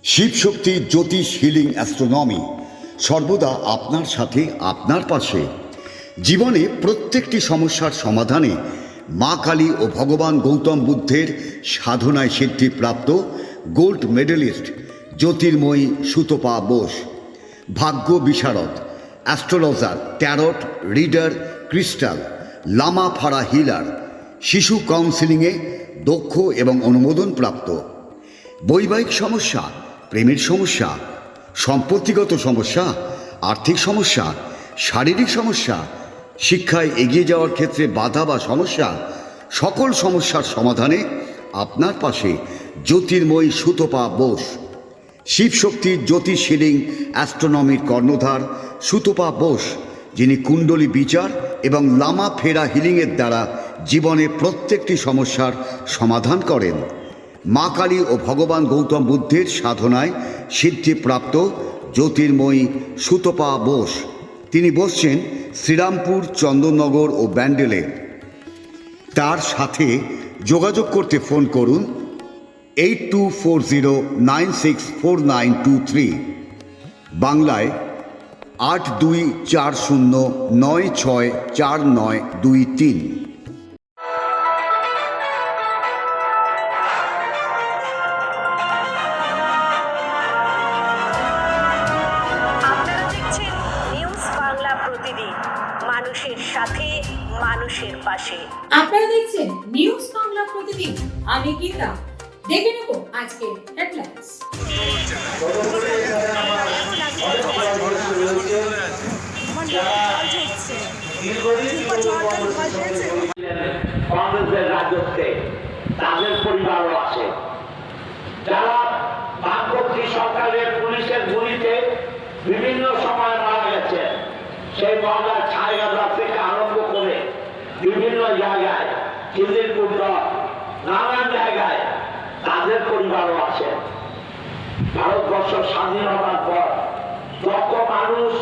শিবশক্তি জ্যোতিষ healing astronomy সর্বদা আপনার সাথে, আপনার পাশে। জীবনে প্রত্যেকটি সমস্যার সমাধানে মা কালী ও ভগবান গৌতম বুদ্ধের সাধনায় সিদ্ধিপ্রাপ্ত গোল্ড মেডেলিস্ট জ্যোতির্ময়ী সুতপা বোস, ভাগ্য বিশারদ, astrologer, tarot reader, crystal, Lama Fera healer, শিশু কাউন্সিলিংয়ে দক্ষ এবং অনুমোদনপ্রাপ্ত। বৈবাহিক সমস্যা, প্রেমের সমস্যা, সম্পত্তিগত সমস্যা, আর্থিক সমস্যা, শারীরিক সমস্যা, শিক্ষায় এগিয়ে যাওয়ার ক্ষেত্রে বাধা বা সমস্যা, সকল সমস্যার সমাধানে আপনার পাশে জ্যোতির্ময়ী সুতপা বোস। শিবশক্তির জ্যোতিষ হিলিং অ্যাস্ট্রোনমির কর্ণধার সুতপা বোস, যিনি কুণ্ডলী বিচার এবং লামা ফেরা হিলিংয়ের দ্বারা জীবনে প্রত্যেকটি সমস্যার সমাধান করেন। মা কালী ও ভগবান গৌতম বুদ্ধের সাধনায় সিদ্ধিপ্রাপ্ত জ্যোতির্ময়ী সুতপা বোস। তিনি বসছেন শ্রীরামপুর, চন্দননগর ও ব্যান্ডেলে। তার সাথে যোগাযোগ করতে ফোন করুন 8240964923, বাংলায় 8240964923। মানুষের সাথে, মানুষের পাশে। আপনারা দেখছেন নিউজ বাংলা প্রতিদিন। আমি গীতা। দেখে নেব আজকের হেডলাইন্স। কংগ্রেসের রাজত্বে তাদের পরিবারও আছে, যারা বামপন্থী সরকারের পুলিশের গুলিতে বিভিন্ন সময় মারা গেছে। সেই মামলার ছায়াগাছা থেকে আরম্ভ করে বিভিন্ন জায়গায়, খিলদিরপুর, নানান জায়গায় তাদের পরিবারও আছে। ভারতবর্ষ স্বাধীন হওয়ার পর লক্ষ মানুষ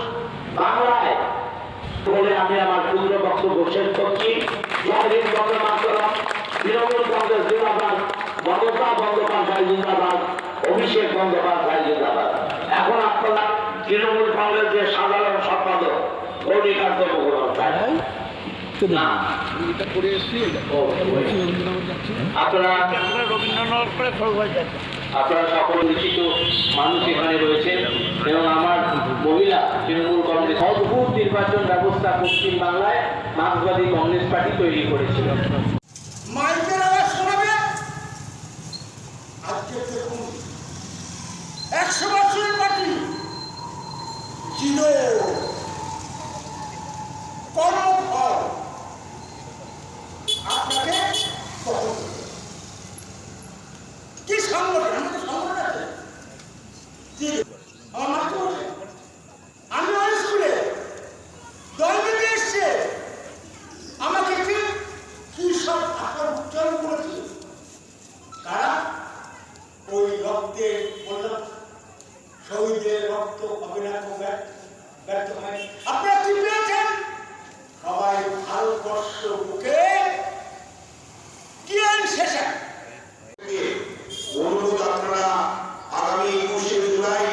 বাংলায় বলে আমি আমার পূর্ণ বক্তব্য শেষ করছি। তৃণমূল কংগ্রেস জিন্দাবাদ, মমতা বন্দ্যোপাধ্যায় জিন্দাবাদ, অভিষেক বন্দ্যোপাধ্যায় জিন্দাবাদ। এখন আপনারা তৃণমূল কংগ্রেসের সাধারণ সম্পাদক গৌরীকান্ত মুখোপাধ্যায়, আপনারা সকল লিখিত মানুষ এখানে রয়েছে এবং আমার মহিলা তৃণমূল কংগ্রেস অদ্ভুত নির্বাচন ব্যবস্থা পশ্চিম বাংলায় মার্ক্সবাদী কংগ্রেস পার্টি তৈরি করেছিল। মাইকের আওয়াজ শোনাবে। আজকে দেখুন 100 বছরের পার্টি জিরো কর্মফল আপনাকে কি সংগঠন, আমাদের সংগঠন আছে। আমার মাকে বলে আমি ওই স্কুলে দল বেঁধে এসছে, আমাকে কি সব আকার উচ্চারণ করেছি। কারা? ওই রক্তের বললাম, শহীদের রক্ত হবে না, ব্যর্থ হয়। আপনারা কি পেয়েছেন? সবাই ভারতবর্ষ বুকে কি শেষে অনুরোধ, আপনারা আগামী 21শে জুলাই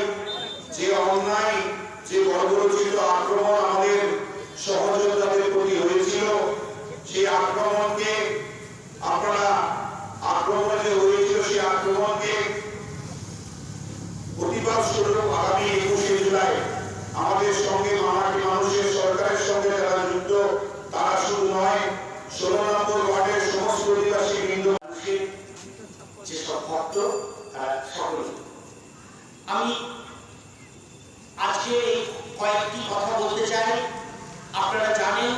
যে অন্যায়, যে বর্বরচিত আক্রমণ আমাদের সহযোদ্ধাদের প্রতি হয়েছিল, সেই আক্রমণকে আপনারা আক্রমণে যে হয়েছিল সেই আক্রমণকে প্রতিবাদ স্বরূপ আগামী 21শে জুলাই আমাদের সঙ্গে মামাটি মানুষের সরকারের সঙ্গে যারা যুক্ত, তারা শুধু নয়, 16 নম্বর ওয়ার্ডের সমস্ত অধিবাসী বৃন্দ, যেসব ভক্ত তারা সকলে। আমি আজকে এই কয়েকটি কথা বলতে চাই। আপনারা জানেন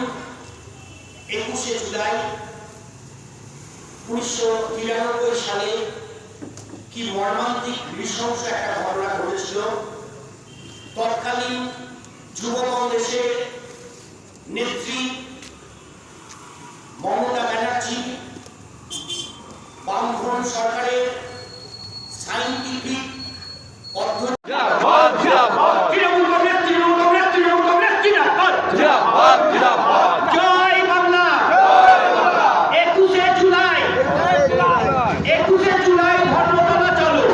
21শে জুলাই 1993 সালে কি মর্মান্তিক নৃশংস একটা ঘটনা ঘটেছিল। তৎকালীন যুব কংগ্রেসের নেত্রী মমতা ব্যানার্জি বামফ্রন্ট সরকারের সাইন্টিফিক পদ্ধতি জয় বাংলা। 21শে জুলাই ধর্মতলা চলো।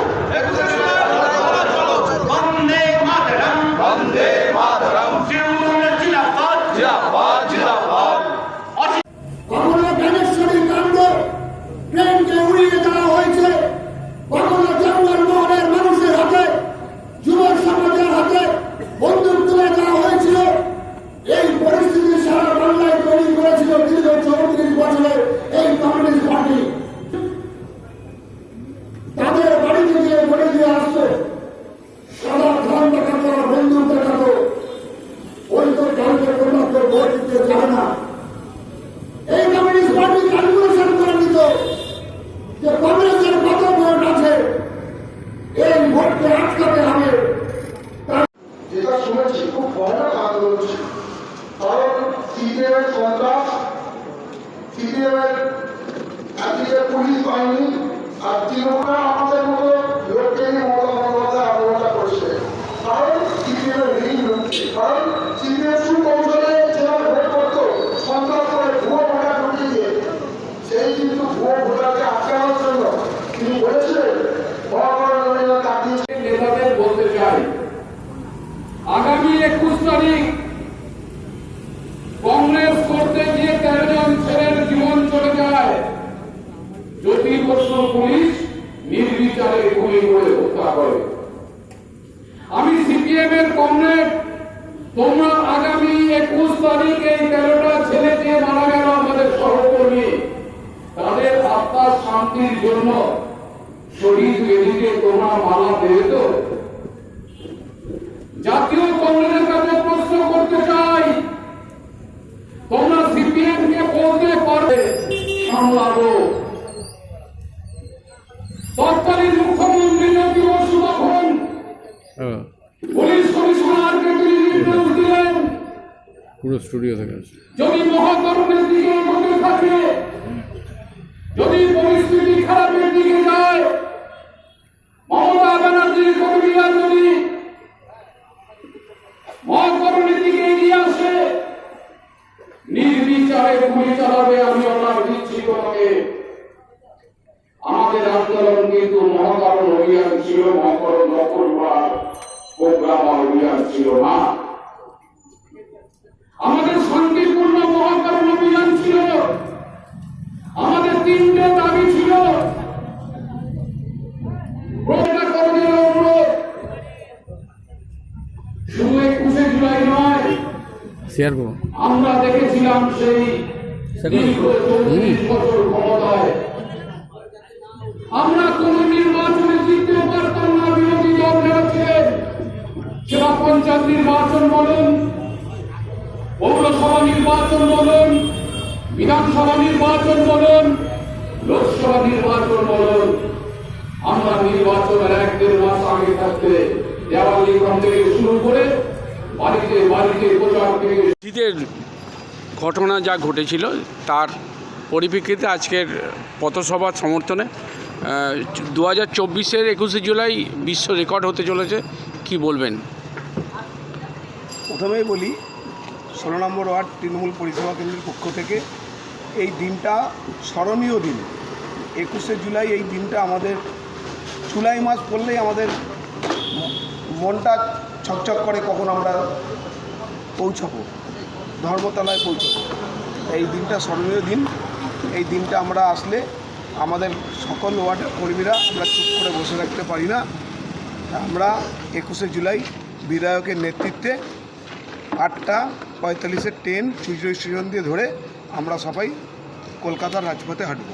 পুলিশ বাহিনী আর তৃণমূলরা আমাদের মতো লোককে নিয়ে মমতা বন্দ্যোপাধ্যায় আন্দোলনটা করছে। কারণ সিপিএমের ঋণ রয়েছে, কারণ সিপিএম সুকৌশলে যেভাবে ভোট করতো সন্ত্রাস করে ভুয়ো ভোটার ঢুকিয়ে দিয়ে, সেই কিন্তু ভুয়ো ভোটারকে আটকানোর জন্য তিনি বলেছিলেন নেতাদের বলতে চাই, আগামী 21 তারিখ কংগ্রেস করতে গিয়ে 13 জন ছেলের জীবন চলে যায়। জ্যোতির্বস্য পুলিশ নির্বিচারে গুলি করে হত্যা করে। আমি সিপিএম এর কমরেড, তোমরা আগামী 21 তারিখ এই 13টা ছেলে যে মারা গেল আমাদের সহকর্মী, তাদের আত্মার শান্তির জন্য শহীদ বেদিতে তোমরা মালা দেবে তো? জাতীয় কংগ্রেসের কাছে প্রশ্ন করতে চাই, তোমরা সিপিএম কে বলতে পারবে সামলাবো? তৎকালীন মুখ্যমন্ত্রী জ্যোতি বসু তখন পুলিশ কমিশনারকে তিনি নির্দেশ দিলেন, পুরো স্টুডিও থেকে যদি মহাকরণের দিকে এগোতে থাকে, যদি পরিস্থিতি খারাপের দিকে যায়, মমতা ব্যানার্জির কর্মীরা যদি মহাকরণের দিকে এগিয়ে আসে, নির্বিচারে গুলি চালাবে। আমি অর্ডার দিচ্ছি তোমাকে। আমাদের আন্দোলন কিন্তু মহাকরণ অভিযান ছিল, মহাকরণ দখল করার প্রোগ্রাম অভিযান ছিল না। আমাদের শান্তিপূর্ণ মহাকরণ অভিযান ছিল। আমাদের 3টে দাবি ছিল। শুধু 21 জুলাই নয়, শেয়ার করুন। আমরা দেখেছিলাম সেই দীর্ঘ 40 বছর ক্ষমতায় আমরা কোন নির্বাচনে জিততে পারতাম না। বিরোধী দল যারা ছিলেন, সেটা পঞ্চায়েত নির্বাচন বলুন, পৌরসভা নির্বাচন বলুন, বিধানসভা নির্বাচন বলুন, লোকসভা নির্বাচন বলুন, আমরা নির্বাচনের 1-1.5 মাস আগে থাকতে দেওয়াল লিখন থেকে শুরু করে বাড়িতে বাড়িতে প্রচার থেকে শীতের ঘটনা যা ঘটেছিল তার পরিপ্রেক্ষিতে আজকের পথসভার সমর্থনে 2024-এর 21শে জুলাই বিশ্ব রেকর্ড হতে চলেছে, কি বলবেন? প্রথমেই বলি, 16 নম্বর ওয়ার্ড তৃণমূল পরিষেবা কেন্দ্রের পক্ষ থেকে এই দিনটা স্মরণীয় দিন। 21শে জুলাই এই দিনটা আমাদের, জুলাই মাস পড়লেই আমাদের মনটা ছকছক করে, কখন আমরা পৌঁছাবো, ধর্মতলায় পৌঁছাবো। এই দিনটা স্মরণীয় দিন। এই দিনটা আমরা আসলে আমাদের সকল ওয়ার্ডের কর্মীরা আমরা চুপ করে বসে রাখতে পারি না। আমরা 21শে জুলাই বিধায়কের নেতৃত্বে 8:45-এর ট্রেন চুঁচুড়া স্টেশন দিয়ে ধরে আমরা সবাই কলকাতার রাজপথে হাঁটব।